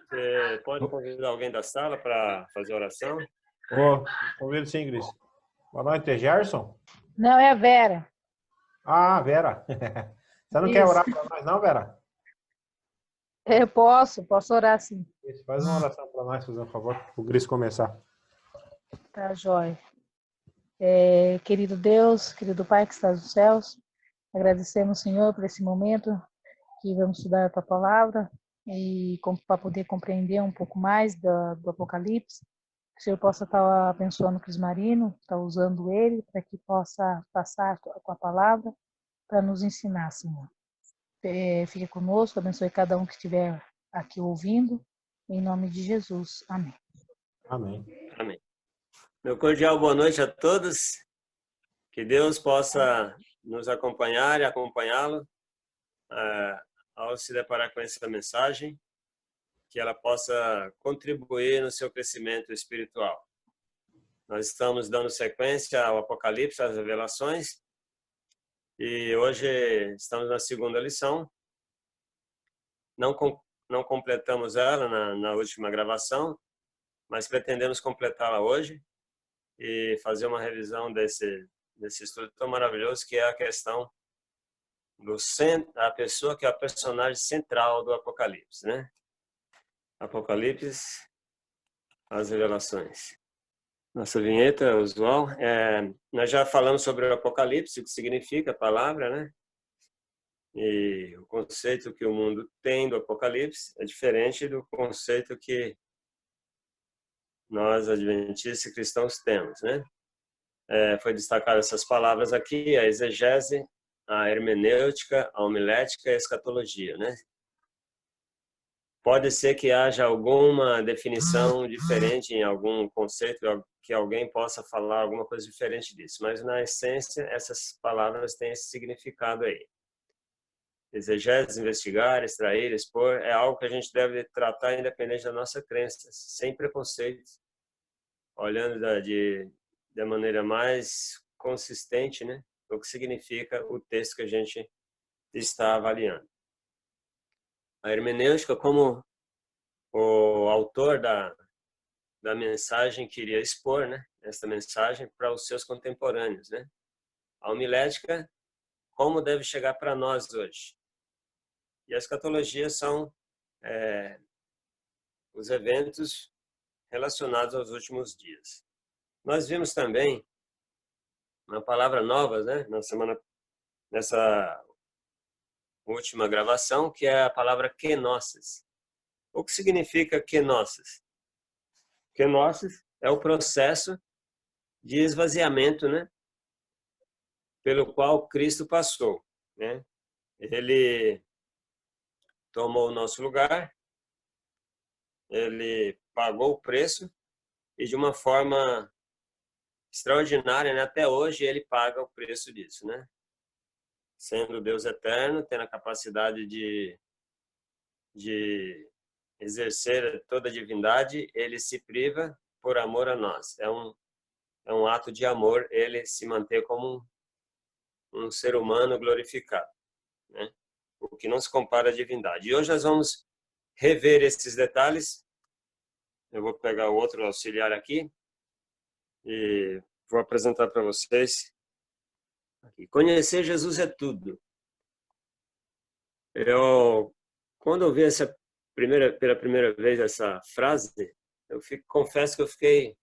Você pode convidar alguém da sala para fazer oração? Ô, convido sim, Cris. Boa noite, é Gerson? Não, é a Vera. Ah, Vera. Você não quer Isso. orar para nós, não, Vera? Eu posso orar sim. Isso, faz uma oração para nós, fazendo um favor, para o Cris começar. Tá, joia. Querido Deus, querido Pai que estás nos céus, agradecemos, Senhor, por esse momento que vamos estudar a Tua Palavra e para poder compreender um pouco mais do Apocalipse. Que o Senhor possa estar abençoando o Cris Marino, estar usando ele para que possa passar a Tua Palavra para nos ensinar, Senhor. Fique conosco, abençoe cada um que estiver aqui ouvindo, em nome de Jesus. Amém. Amém. Amém. Meu cordial boa noite a todos. Que Deus possa nos acompanhar e acompanhá-lo ao se deparar com essa mensagem, que ela possa contribuir no seu crescimento espiritual. Nós estamos dando sequência ao Apocalipse, às revelações, e hoje estamos na segunda lição. Não completamos ela na última gravação, mas pretendemos completá-la hoje e fazer uma revisão desse estudo tão maravilhoso, que é a questão da pessoa que é a personagem central do Apocalipse, né? Apocalipse, as revelações. Nossa vinheta usual. Nós já falamos sobre o Apocalipse, o que significa a palavra, né? E o conceito que o mundo tem do Apocalipse é diferente do conceito que nós, adventistas e cristãos, temos, né? Foi destacado essas palavras aqui, a exegese, a hermenêutica, a homilética e a escatologia, né? Pode ser que haja alguma definição diferente em algum conceito, que alguém possa falar alguma coisa diferente disso, mas na essência essas palavras têm esse significado aí. Exegese, investigar, extrair, expor, é algo que a gente deve tratar independente da nossa crença, sem preconceito, olhando da maneira mais consistente, né, o que significa o texto que a gente está avaliando. A hermenêutica, como o autor da mensagem queria expor, né, essa mensagem para os seus contemporâneos, né? A homilética, como deve chegar para nós hoje. E a escatologia são os eventos relacionados aos últimos dias. Nós vimos também uma palavra nova, né, nessa última gravação, que é a palavra kenosis. O que significa kenosis? Kenosis é o processo de esvaziamento, né, pelo qual Cristo passou, né? Ele tomou o nosso lugar, ele pagou o preço e de uma forma extraordinária, né? Até hoje ele paga o preço disso, né? Sendo Deus eterno, tendo a capacidade de exercer toda a divindade, ele se priva por amor a nós. É um ato de amor ele se manter como um ser humano glorificado, né? O que não se compara à divindade. E hoje nós vamos rever esses detalhes. Eu vou pegar o outro auxiliar aqui e vou apresentar para vocês. Conhecer Jesus é tudo. Quando eu vi pela primeira vez essa frase, confesso que eu fiquei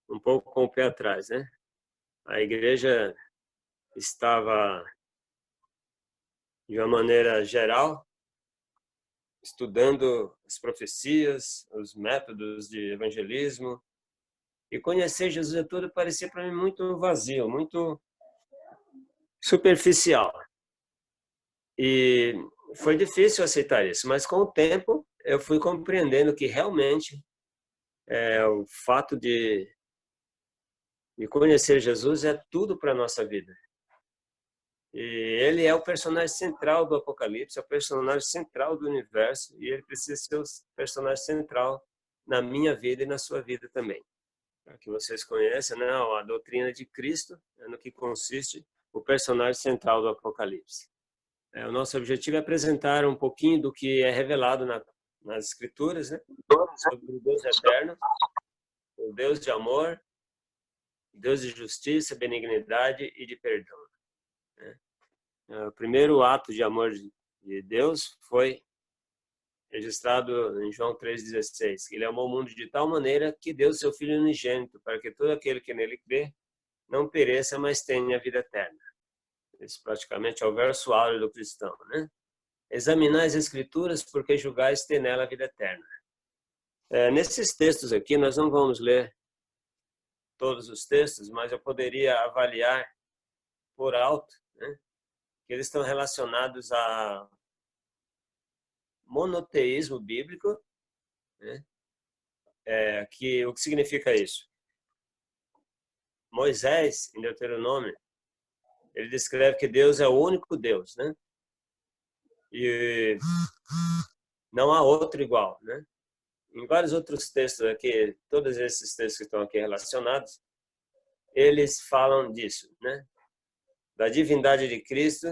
um pouco com o pé atrás, né? A igreja estava, de uma maneira geral, estudando as profecias, os métodos de evangelismo, e conhecer Jesus é tudo parecia para mim muito vazio, muito superficial. E foi difícil aceitar isso, mas com o tempo eu fui compreendendo que realmente o fato de conhecer Jesus é tudo para a nossa vida. E ele é o personagem central do Apocalipse, é o personagem central do universo, e ele precisa ser o personagem central na minha vida e na sua vida também. Para que vocês conheçam, né, a doutrina de Cristo, no que consiste o personagem central do Apocalipse. O nosso objetivo é apresentar um pouquinho do que é revelado nas Escrituras, né? Sobre o Deus eterno, o Deus de amor, Deus de justiça, benignidade e de perdão, né? O primeiro ato de amor de Deus foi registrado em João 3,16. Ele amou o mundo de tal maneira que deu seu Filho unigênito, para que todo aquele que nele crê não pereça, mas tenha a vida eterna. Esse praticamente é o verso áureo do cristão, né? Examinai as Escrituras, porque julgais ter nela a vida eterna. Nesses textos aqui, nós não vamos ler todos os textos, mas eu poderia avaliar por alto, né, que eles estão relacionados a monoteísmo bíblico, né? O que significa isso? Moisés, em Deuteronômio, ele descreve que Deus é o único Deus, né? E não há outro igual, né? Em vários outros textos aqui, todos esses textos que estão aqui relacionados, eles falam disso, né? Da divindade de Cristo,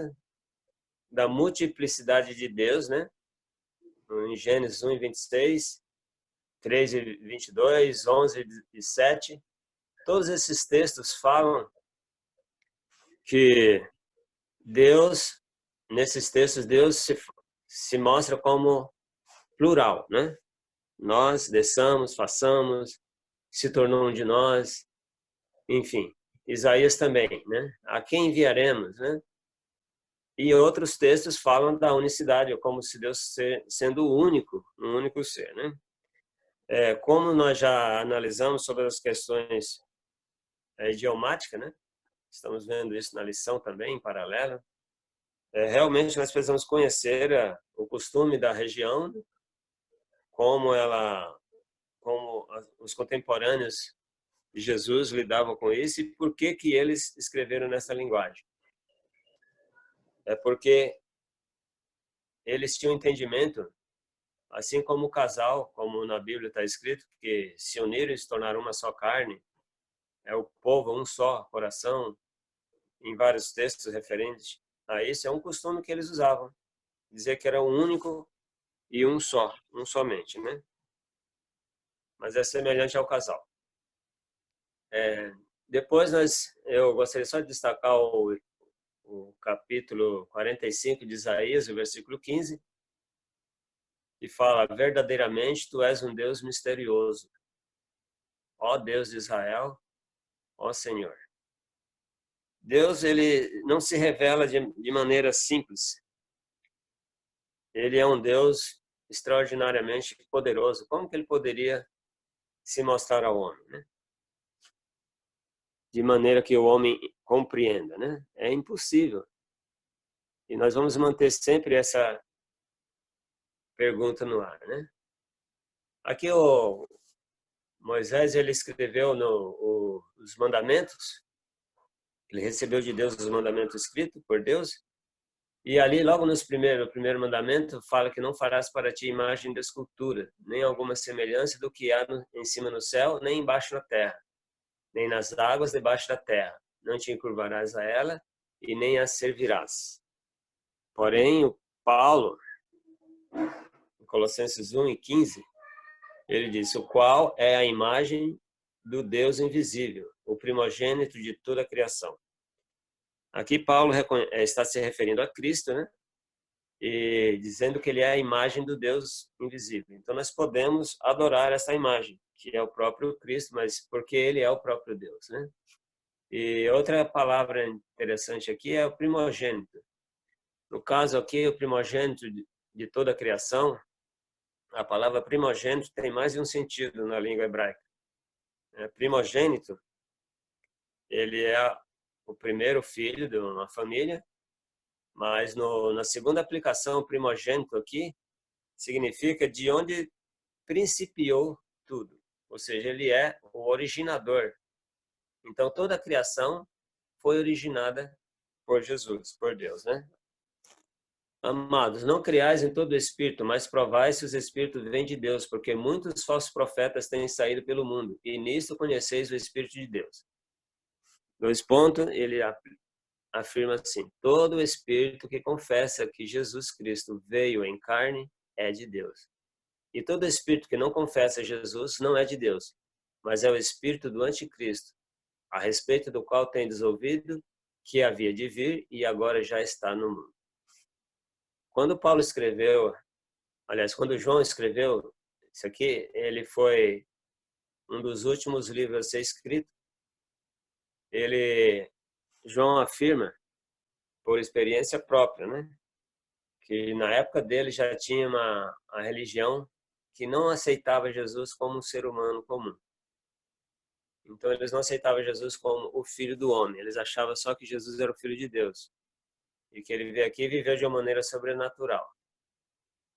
da multiplicidade de Deus, né? Em Gênesis 1:26, 3:22, 11:7, todos esses textos falam que Deus, nesses textos, Deus se mostra como plural, né? Nós, desçamos, façamos, se tornou um de nós, enfim. Isaías também, né? A quem enviaremos, né? E outros textos falam da unicidade, como se Deus sendo o único, um único ser, né? Como nós já analisamos sobre as questões idiomáticas, né? Estamos vendo isso na lição também, em paralelo. Realmente nós precisamos conhecer o costume da região, como os contemporâneos de Jesus lidavam com isso e por que eles escreveram nessa linguagem. É porque eles tinham entendimento, assim como o casal, como na Bíblia está escrito, que se uniram e se tornaram uma só carne, é o povo um só coração, em vários textos referentes a isso, é um costume que eles usavam, dizer que era um único e um só, um somente, né? Mas é semelhante ao casal. Depois eu gostaria só de destacar o capítulo 45 de Isaías, o versículo 15, que fala: verdadeiramente tu és um Deus misterioso, ó Deus de Israel, ó Senhor. Deus, ele não se revela de maneira simples. Ele é um Deus extraordinariamente poderoso. Como que ele poderia se mostrar ao homem, né? De maneira que o homem compreenda, né? É impossível. E nós vamos manter sempre essa pergunta no ar, né? Aqui o Moisés, ele escreveu os mandamentos. Ele recebeu de Deus os mandamentos escritos por Deus. E ali, logo no primeiro mandamento, fala que não farás para ti imagem de escultura, nem alguma semelhança do que há em cima no céu, nem embaixo na terra, nem nas águas debaixo da terra. Não te encurvarás a ela e nem a servirás. Porém, o Paulo, em Colossenses 1:15, ele diz: o qual é a imagem do Deus invisível, o primogênito de toda a criação. Aqui Paulo está se referindo a Cristo, né? E dizendo que ele é a imagem do Deus invisível. Então nós podemos adorar essa imagem, que é o próprio Cristo, mas porque ele é o próprio Deus, né? E outra palavra interessante aqui é o primogênito. No caso aqui, o primogênito de toda a criação, a palavra primogênito tem mais de um sentido na língua hebraica. Primogênito, ele é o primeiro filho de uma família, mas na segunda aplicação, primogênito aqui significa de onde principiou tudo, ou seja, ele é o originador. Então toda a criação foi originada por Jesus, por Deus, né? Amados, não criais em todo espírito, mas provai se os espíritos vêm de Deus, porque muitos falsos profetas têm saído pelo mundo, e nisto conheceis o Espírito de Deus. 2 pontos, ele afirma assim: todo espírito que confessa que Jesus Cristo veio em carne é de Deus. E todo espírito que não confessa Jesus não é de Deus, mas é o espírito do anticristo, a respeito do qual tendes ouvido que havia de vir e agora já está no mundo. Quando Paulo escreveu, aliás, quando João escreveu isso aqui, ele foi um dos últimos livros a ser escrito. João afirma, por experiência própria, né, que na época dele já tinha a religião que não aceitava Jesus como um ser humano comum. Então eles não aceitavam Jesus como o filho do homem, eles achavam só que Jesus era o filho de Deus e que ele veio aqui e viveu de uma maneira sobrenatural.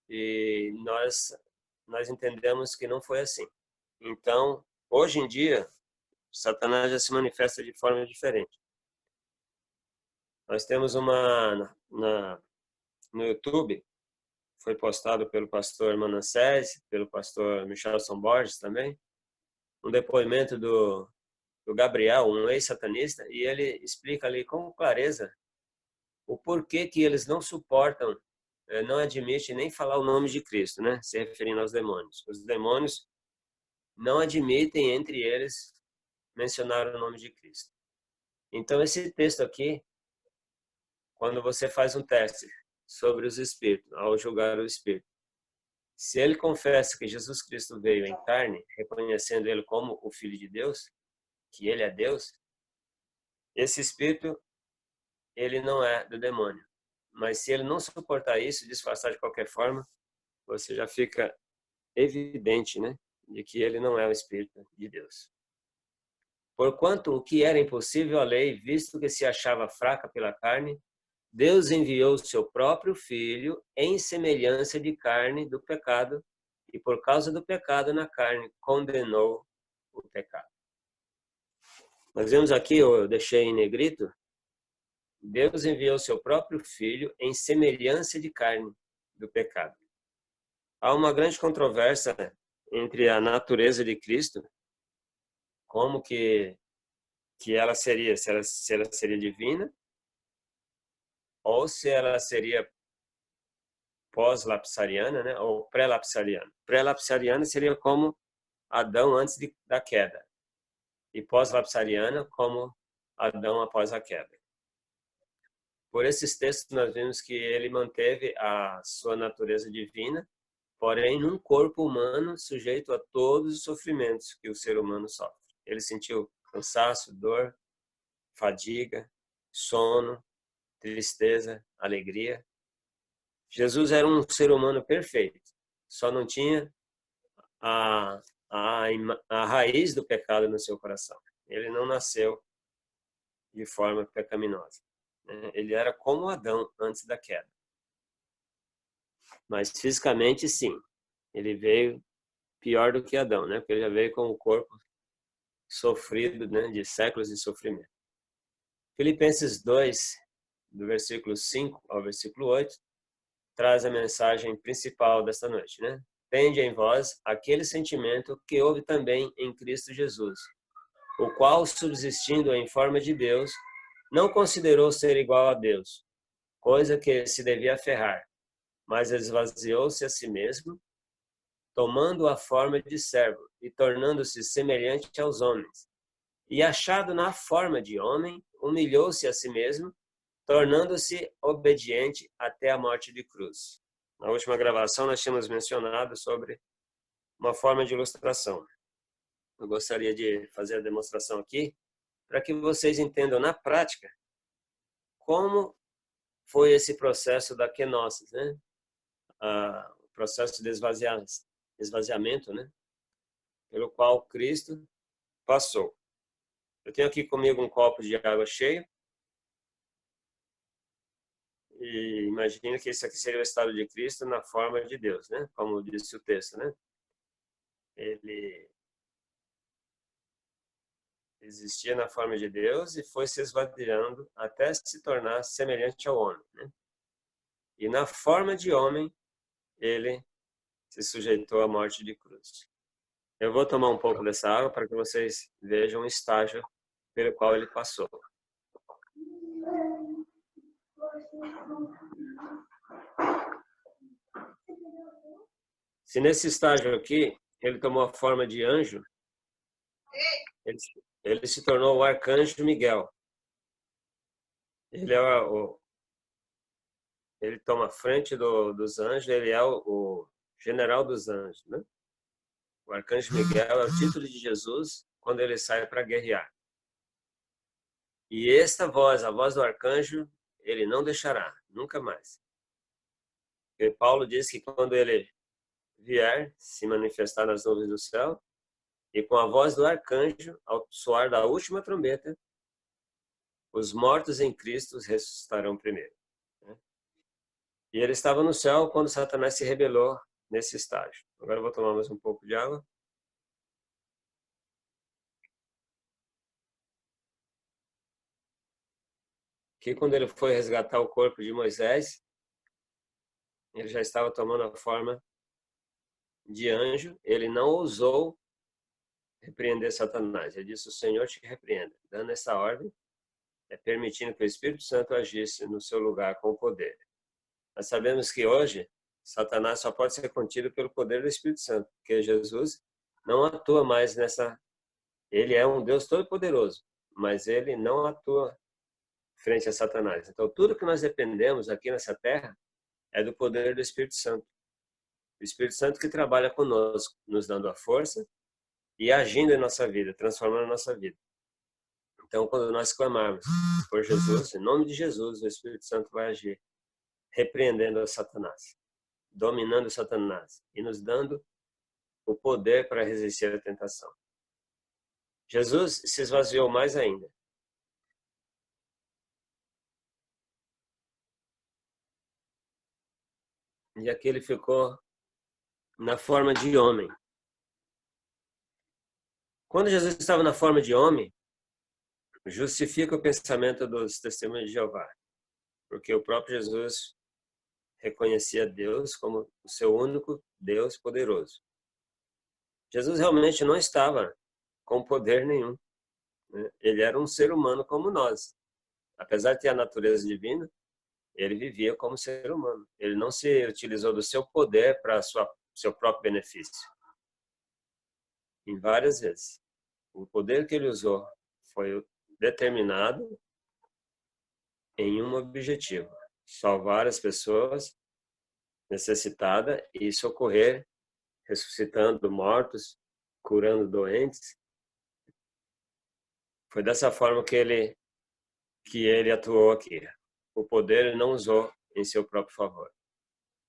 E nós entendemos que não foi assim. Então, hoje em dia, Satanás já se manifesta de forma diferente. Nós temos no YouTube, foi postado pelo pastor Manassés, pelo pastor Michelson Borges também, um depoimento do Gabriel, um ex-satanista, e ele explica ali com clareza o porquê que eles não suportam, não admitem nem falar o nome de Cristo, né? Se referindo aos demônios. Os demônios não admitem entre eles mencionar o nome de Cristo. Então esse texto aqui, quando você faz um teste sobre os espíritos, ao julgar o espírito, se ele confessa que Jesus Cristo veio em carne, reconhecendo ele como o Filho de Deus, que ele é Deus, esse espírito, ele não é do demônio. Mas se ele não suportar isso, disfarçar de qualquer forma, você já fica evidente, né, de que ele não é o Espírito de Deus. Porquanto o que era impossível à lei, visto que se achava fraca pela carne, Deus enviou o seu próprio Filho em semelhança de carne do pecado, e por causa do pecado na carne, condenou o pecado. Nós vemos aqui, eu deixei em negrito, Deus enviou o seu próprio Filho em semelhança de carne do pecado. Há uma grande controvérsia entre a natureza de Cristo, como que ela seria, se ela seria divina, ou se ela seria pós-lapsariana, né, ou pré-lapsariana. Pré-lapsariana seria como Adão antes da queda, e pós-lapsariana como Adão após a queda. Por esses textos nós vemos que ele manteve a sua natureza divina, porém num corpo humano sujeito a todos os sofrimentos que o ser humano sofre. Ele sentiu cansaço, dor, fadiga, sono, tristeza, alegria. Jesus era um ser humano perfeito, só não tinha a raiz do pecado no seu coração. Ele não nasceu de forma pecaminosa. Ele era como Adão antes da queda. Mas fisicamente, sim. Ele veio pior do que Adão, né? Porque ele já veio com o corpo sofrido, né? De séculos de sofrimento. Filipenses 2, do versículo 5 ao versículo 8, traz a mensagem principal desta noite, né? Tende em vós aquele sentimento que houve também em Cristo Jesus, o qual, subsistindo em forma de Deus, não considerou ser igual a Deus, coisa que se devia aferrar, mas esvaziou-se a si mesmo, tomando a forma de servo e tornando-se semelhante aos homens. E achado na forma de homem, humilhou-se a si mesmo, tornando-se obediente até a morte de cruz. Na última gravação nós tínhamos mencionado sobre uma forma de ilustração. Eu gostaria de fazer a demonstração aqui para que vocês entendam na prática como foi esse processo da kenosis, né? O processo de esvaziamento, né? Pelo qual Cristo passou. Eu tenho aqui comigo um copo de água cheio. E imagina que isso aqui seria o estado de Cristo na forma de Deus, né? Como disse o texto, né? Ele existia na forma de Deus e foi se esvaziando até se tornar semelhante ao homem, né? E na forma de homem, ele se sujeitou à morte de cruz. Eu vou tomar um pouco dessa água para que vocês vejam o estágio pelo qual ele passou. Se nesse estágio aqui ele tomou a forma de anjo, ele se tornou o arcanjo Miguel. Ele ele toma a frente dos anjos, ele é o general dos anjos, né? O arcanjo Miguel é o título de Jesus quando ele sai para guerrear. E esta voz, a voz do arcanjo, ele não deixará, nunca mais. Porque Paulo diz que quando ele vier se manifestar nas nuvens do céu, e com a voz do arcanjo, ao soar da última trombeta, os mortos em Cristo ressuscitarão primeiro. E ele estava no céu quando Satanás se rebelou nesse estágio. Agora eu vou tomar mais um pouco de água. Que quando ele foi resgatar o corpo de Moisés, ele já estava tomando a forma de anjo. Ele não ousou repreender Satanás. Ele disse: o Senhor te repreenda. Dando essa ordem, permitindo que o Espírito Santo agisse no seu lugar com o poder. Nós sabemos que hoje Satanás só pode ser contido pelo poder do Espírito Santo, porque Jesus não atua mais nessa... Ele é um Deus todo-poderoso, mas ele não atua frente a Satanás. Então, tudo que nós dependemos aqui nessa terra é do poder do Espírito Santo. O Espírito Santo que trabalha conosco, nos dando a força e agindo em nossa vida, transformando a nossa vida. Então, quando nós clamarmos por Jesus, em nome de Jesus, o Espírito Santo vai agir, repreendendo a Satanás, dominando Satanás e nos dando o poder para resistir à tentação. Jesus se esvaziou mais ainda. E aqui ele ficou na forma de homem. Quando Jesus estava na forma de homem, justifica o pensamento dos testemunhos de Jeová, porque o próprio Jesus reconhecia Deus como o seu único Deus poderoso. Jesus realmente não estava com poder nenhum, né? Ele era um ser humano como nós. Apesar de ter a natureza divina, ele vivia como ser humano. Ele não se utilizou do seu poder para seu próprio benefício. Em várias vezes. O poder que ele usou foi determinado em um objetivo: salvar as pessoas necessitadas e socorrer, ressuscitando mortos, curando doentes. Foi dessa forma que ele atuou aqui. O poder ele não usou em seu próprio favor.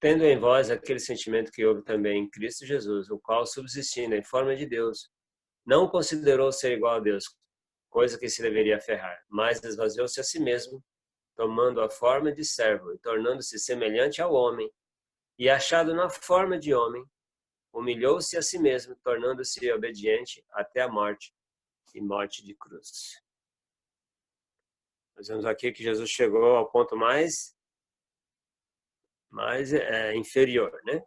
Tendo em vós aquele sentimento que houve também em Cristo Jesus, o qual, subsistindo em forma de Deus, não considerou ser igual a Deus, coisa que se deveria aferrar, mas esvaziou-se a si mesmo, tomando a forma de servo e tornando-se semelhante ao homem, e achado na forma de homem, humilhou-se a si mesmo, tornando-se obediente até a morte, e morte de cruz. Nós vemos aqui que Jesus chegou ao ponto mais inferior, né?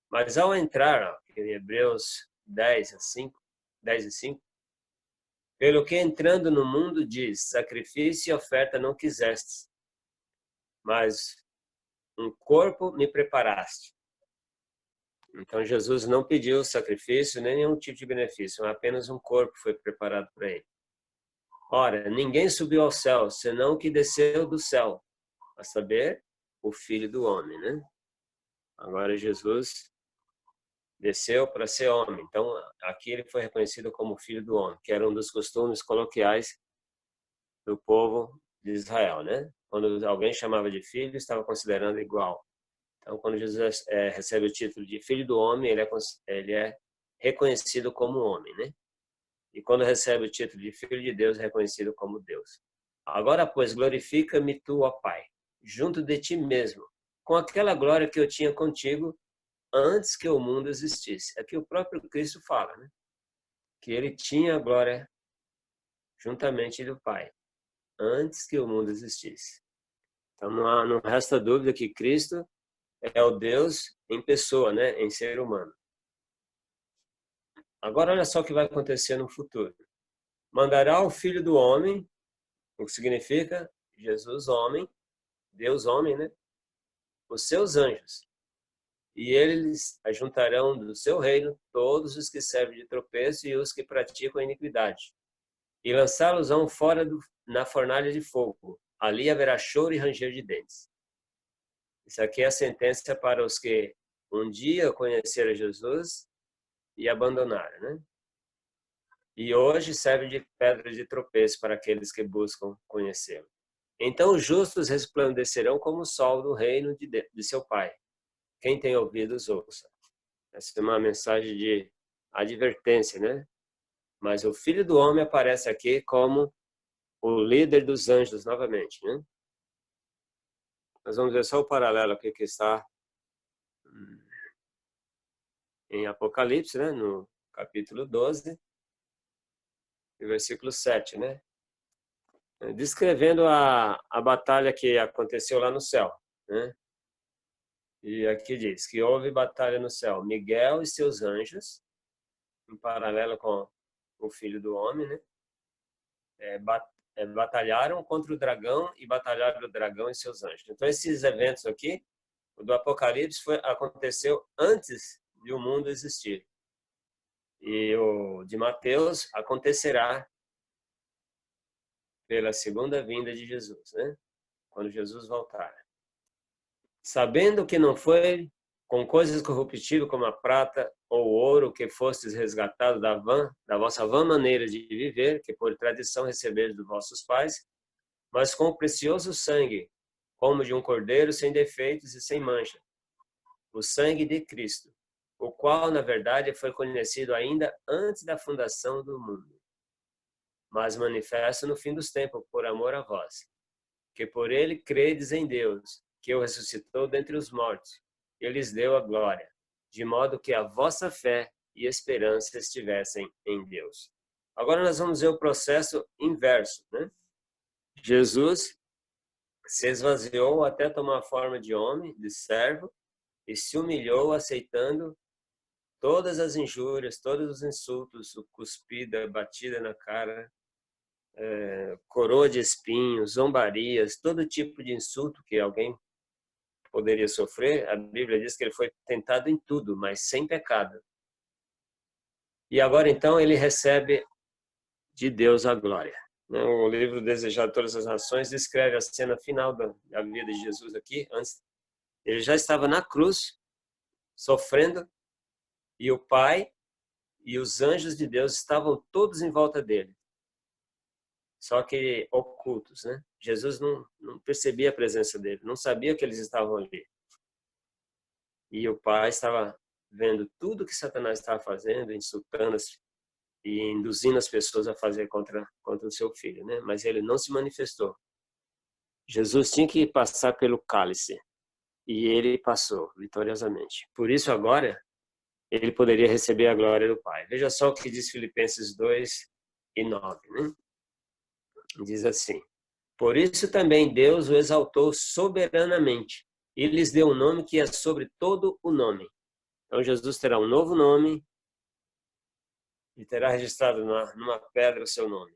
Mas ao entrar, em Hebreus 10 e 5, pelo que entrando no mundo diz, sacrifício e oferta não quisestes, mas um corpo me preparaste. Então Jesus não pediu sacrifício, nem nenhum tipo de benefício, apenas um corpo foi preparado para ele. Ora, ninguém subiu ao céu, senão o que desceu do céu, a saber, o Filho do Homem, né? Agora Jesus desceu para ser homem. Então, aqui ele foi reconhecido como Filho do Homem, que era um dos costumes coloquiais do povo de Israel, né? Quando alguém chamava de filho, estava considerando igual. Então, quando Jesus recebe o título de Filho do Homem, ele é reconhecido como homem, né? E quando recebe o título de Filho de Deus, é reconhecido como Deus. Agora, pois, glorifica-me tu, ó Pai, junto de ti mesmo, com aquela glória que eu tinha contigo antes que o mundo existisse. Aqui o próprio Cristo fala, né? Que ele tinha a glória juntamente do Pai, antes que o mundo existisse. Então não resta dúvida que Cristo é o Deus em pessoa, né? Em ser humano. Agora olha só o que vai acontecer no futuro. Mandará o Filho do Homem, o que significa Jesus homem, Deus homem, né? Os seus anjos. e eles ajuntarão do seu reino todos os que servem de tropeço e os que praticam a iniquidade, e lançá-los-ão fora na fornalha de fogo. Ali haverá choro e ranger de dentes. Isso aqui é a sentença para os que um dia conheceram Jesus e abandonaram, né? E hoje serve de pedra de tropeço para aqueles que buscam conhecê-lo. Então os justos resplandecerão como o sol do reino de seu Pai. Quem tem ouvidos, ouça. Essa é uma mensagem de advertência, né? Mas o Filho do Homem aparece aqui como o líder dos anjos novamente, né? Nós vamos ver só o paralelo aqui que está em Apocalipse, né? No capítulo 12, versículo 7, né? Descrevendo a batalha que aconteceu lá no céu, né? E aqui diz que houve batalha no céu. Miguel e seus anjos, em paralelo com o Filho do Homem, né? Batalharam contra o dragão e batalharam o dragão e seus anjos. Então, esses eventos aqui, o do Apocalipse, aconteceu antes de o mundo existir. E o de Mateus acontecerá pela segunda vinda de Jesus, né? Quando Jesus voltar. Sabendo que não foi com coisas corruptíveis como a prata ou o ouro que fostes resgatados da vossa vã maneira de viver, que por tradição receberes dos vossos pais, mas com o precioso sangue, como de um cordeiro sem defeitos e sem mancha, o sangue de Cristo, o qual, na verdade, foi conhecido ainda antes da fundação do mundo, mas manifesto no fim dos tempos, por amor a vós, que por ele credes em Deus, que o ressuscitou dentre os mortos, e lhes deu a glória, de modo que a vossa fé e esperança estivessem em Deus. Agora nós vamos ver o processo inverso, né? Jesus se esvaziou até tomar a forma de homem, de servo, e se humilhou aceitando todas as injúrias, todos os insultos, o cuspida, batida na cara, coroa de espinhos, zombarias, todo tipo de insulto que alguém poderia sofrer. A Bíblia diz que ele foi tentado em tudo, mas sem pecado. E agora então ele recebe de Deus a glória. O livro Desejado de Todas as Nações descreve a cena final da vida de Jesus aqui. Antes, ele já estava na cruz, sofrendo, e o Pai e os anjos de Deus estavam todos em volta dele. Só que ocultos, né? Jesus não percebia a presença dele, não sabia que eles estavam ali. E o Pai estava vendo tudo que Satanás estava fazendo, insultando e induzindo as pessoas a fazer contra o seu filho, né? Mas ele não se manifestou. Jesus tinha que passar pelo cálice e ele passou vitoriosamente. Por isso agora ele poderia receber a glória do Pai. Veja só o que diz Filipenses 2:9, né? Diz assim: por isso também Deus o exaltou soberanamente e lhes deu um nome que é sobre todo o nome. Então Jesus terá um novo nome e terá registrado numa pedra o seu nome.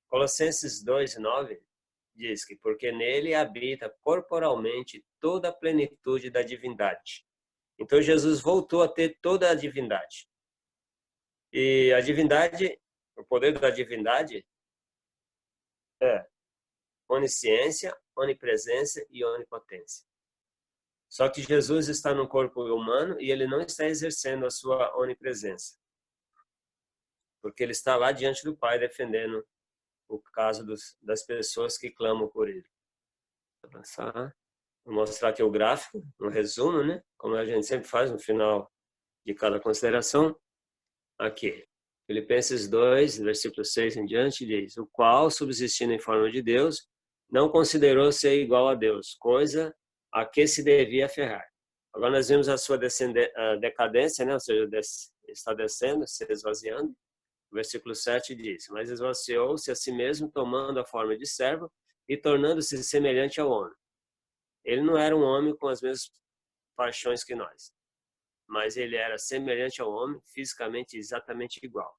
Colossenses 2:9 diz que porque nele habita corporalmente toda a plenitude da divindade. Então Jesus voltou a ter toda a divindade. E a divindade, o poder da divindade é onisciência, onipresença e onipotência. Só que Jesus está no corpo humano e ele não está exercendo a sua onipresença. Porque ele está lá diante do Pai defendendo o caso das pessoas que clamam por ele. Vou avançar. Vou mostrar aqui o gráfico, um resumo, né? Como a gente sempre faz no final de cada consideração. Aqui, Filipenses 2, versículo 6 em diante, diz: o qual, subsistindo em forma de Deus, não considerou ser igual a Deus, coisa a que se devia aferrar. Agora nós vemos a sua decadência, né? Ou seja, está descendo, se esvaziando. O versículo 7 diz: mas esvaziou-se a si mesmo, tomando a forma de servo e tornando-se semelhante ao homem. Ele não era um homem com as mesmas paixões que nós, mas ele era semelhante ao homem, fisicamente exatamente igual.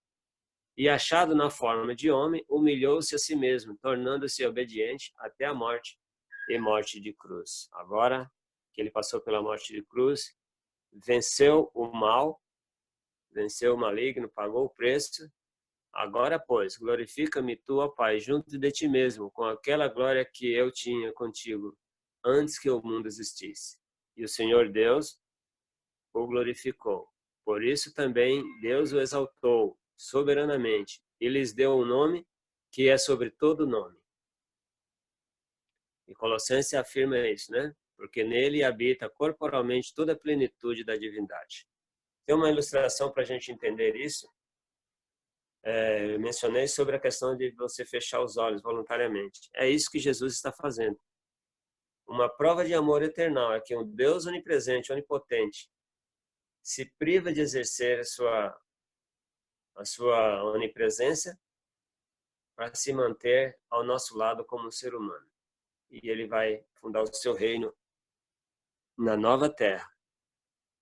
E achado na forma de homem, humilhou-se a si mesmo, tornando-se obediente até a morte e morte de cruz. Agora que ele passou pela morte de cruz, venceu o mal, venceu o maligno, pagou o preço. Agora, pois, glorifica-me tu, ó Pai, junto de ti mesmo, com aquela glória que eu tinha contigo antes que o mundo existisse. E o Senhor Deus o glorificou. Por isso também Deus o exaltou soberanamente e lhes deu um nome que é sobre todo nome. E Colossenses afirma isso, né? Porque nele habita corporalmente toda a plenitude da divindade. Tem uma ilustração para a gente entender isso. Eu mencionei sobre a questão de você fechar os olhos voluntariamente. É isso que Jesus está fazendo. Uma prova de amor eternal é que um Deus onipresente, onipotente, se priva de exercer a sua onipresença para se manter ao nosso lado como um ser humano. E ele vai fundar o seu reino na nova terra.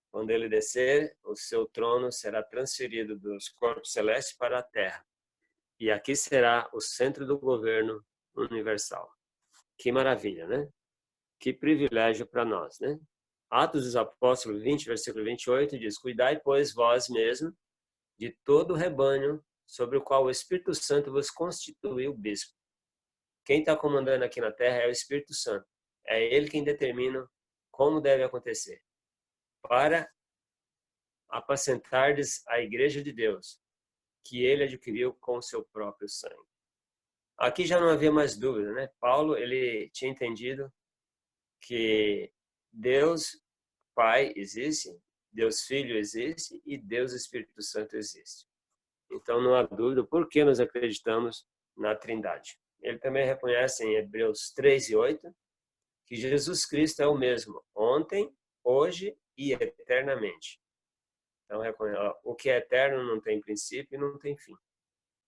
Quando ele descer, o seu trono será transferido dos corpos celestes para a terra. E aqui será o centro do governo universal. Que maravilha, né? Que privilégio para nós, né? Atos dos Apóstolos 20, versículo 28 diz: Cuidai, pois, vós mesmos de todo o rebanho sobre o qual o Espírito Santo vos constituiu bispo. Quem está comandando aqui na terra é o Espírito Santo. É ele quem determina como deve acontecer. Para apacentardes a igreja de Deus, que ele adquiriu com o seu próprio sangue. Aqui já não havia mais dúvida, né? Paulo, ele tinha entendido que Deus Pai existe, Deus Filho existe e Deus Espírito Santo existe. Então não há dúvida por que nós acreditamos na Trindade. Ele também reconhece em Hebreus 3 e 8 que Jesus Cristo é o mesmo ontem, hoje e eternamente. Então, o que é eterno não tem princípio e não tem fim.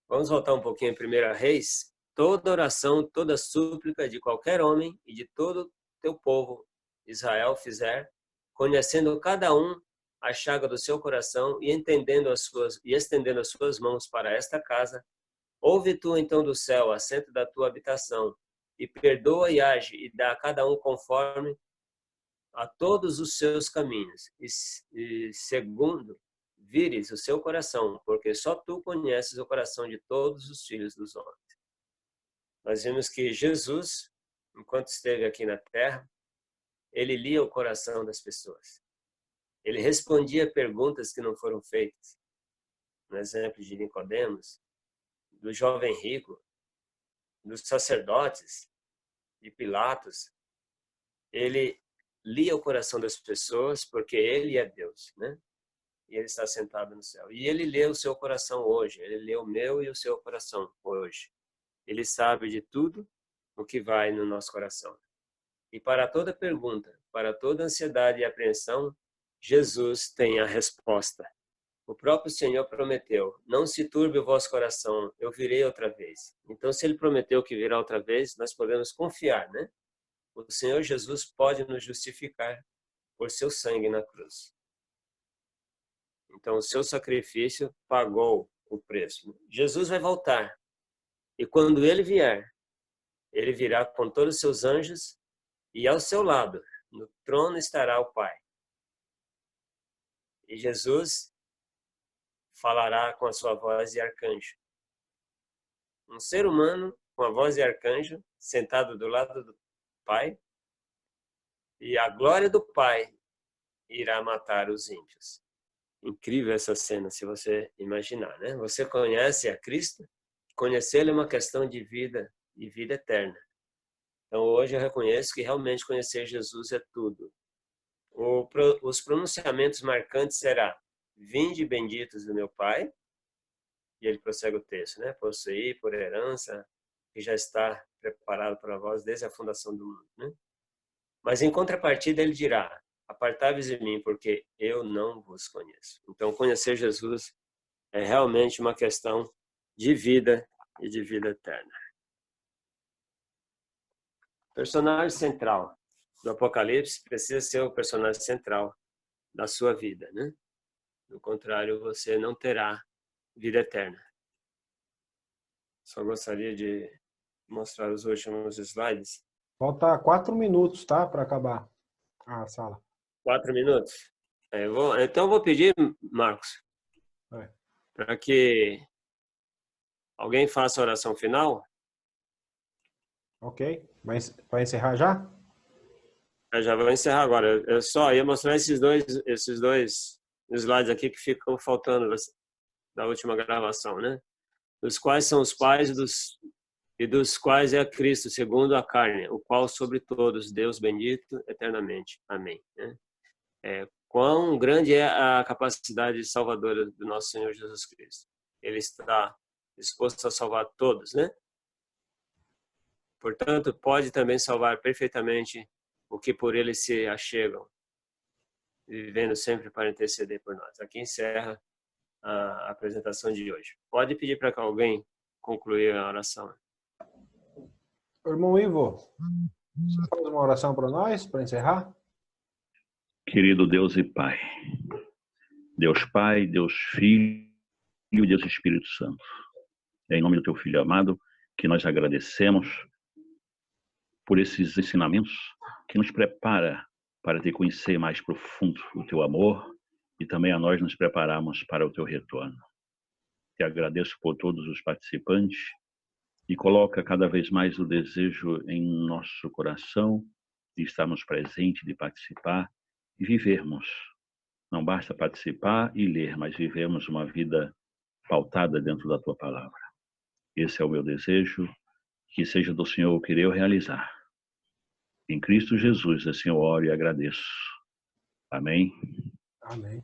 Vamos voltar um pouquinho em 1 Reis. Toda oração, toda súplica de qualquer homem e de todo teu povo Israel fizer, conhecendo cada um a chaga do seu coração e estendendo as suas mãos para esta casa, ouve tu então do céu, assento da tua habitação, e perdoa e age e dá a cada um conforme a todos os seus caminhos, e segundo vires o seu coração, porque só tu conheces o coração de todos os filhos dos homens. Nós vimos que Jesus, enquanto esteve aqui na terra, ele lia o coração das pessoas. Ele respondia perguntas que não foram feitas. No exemplo de Nicodemos, do jovem rico, dos sacerdotes, de Pilatos, ele lia o coração das pessoas porque ele é Deus, né? E ele está sentado no céu. E ele lê o seu coração hoje, ele lê o meu e o seu coração hoje. Ele sabe de tudo o que vai no nosso coração. E para toda pergunta, para toda ansiedade e apreensão, Jesus tem a resposta. O próprio Senhor prometeu: não se turbe o vosso coração, eu virei outra vez. Então, se ele prometeu que virá outra vez, nós podemos confiar, né? O Senhor Jesus pode nos justificar por seu sangue na cruz. Então, o seu sacrifício pagou o preço. Jesus vai voltar. E quando ele vier, ele virá com todos os seus anjos e ao seu lado, no trono, estará o Pai. E Jesus falará com a sua voz de arcanjo. Um ser humano com a voz de arcanjo, sentado do lado do Pai, e a glória do Pai irá matar os ímpios. Incrível essa cena, se você imaginar, né? Você conhece a Cristo? Conhecê-lo é uma questão de vida e vida eterna. Então, hoje eu reconheço que realmente conhecer Jesus é tudo. Os pronunciamentos marcantes será: vinde benditos do meu Pai, e ele prossegue o texto, né? Possuí por herança, que já está preparado para vós desde a fundação do mundo, né? Mas em contrapartida ele dirá: apartai-vos de mim, porque eu não vos conheço. Então, conhecer Jesus é realmente uma questão de vida e de vida eterna. Personagem central do Apocalipse precisa ser o personagem central da sua vida, né? Do contrário, você não terá vida eterna. Só gostaria de mostrar os últimos slides. Falta 4 minutos, tá? Para acabar a sala. 4 minutos? Então eu vou pedir, Marcos, É. para que alguém faça a oração final. Ok. Vai encerrar já? Eu já vou encerrar agora. Eu só ia mostrar esses dois slides aqui que ficam faltando da última gravação, né? Dos quais são os pais e dos quais é Cristo, segundo a carne, o qual sobre todos, Deus bendito eternamente. Amém. Quão grande é a capacidade salvadora do nosso Senhor Jesus Cristo. Ele está disposto a salvar todos, né? Portanto, pode também salvar perfeitamente o que por ele se achegam, vivendo sempre para interceder por nós. Aqui encerra a apresentação de hoje. Pode pedir para que alguém concluir a oração. Irmão Ivo, você faz uma oração para nós, para encerrar? Querido Deus e Pai, Deus Pai, Deus Filho e Deus Espírito Santo, é em nome do Teu Filho amado que nós agradecemos por esses ensinamentos que nos prepara para te conhecer mais profundo o Teu amor e também a nós nos prepararmos para o Teu retorno. Te agradeço por todos os participantes e coloca cada vez mais o desejo em nosso coração de estarmos presentes, de participar e vivermos. Não basta participar e ler, mas vivermos uma vida pautada dentro da Tua palavra. Esse é o meu desejo, que seja do Senhor o querer eu realizar. Em Cristo Jesus, assim eu oro e agradeço. Amém? Amém.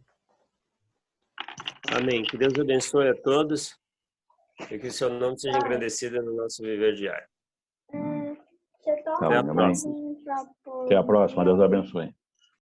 Amém. Que Deus abençoe a todos e que o seu nome seja engrandecido no nosso viver diário. Até a próxima. Deus abençoe.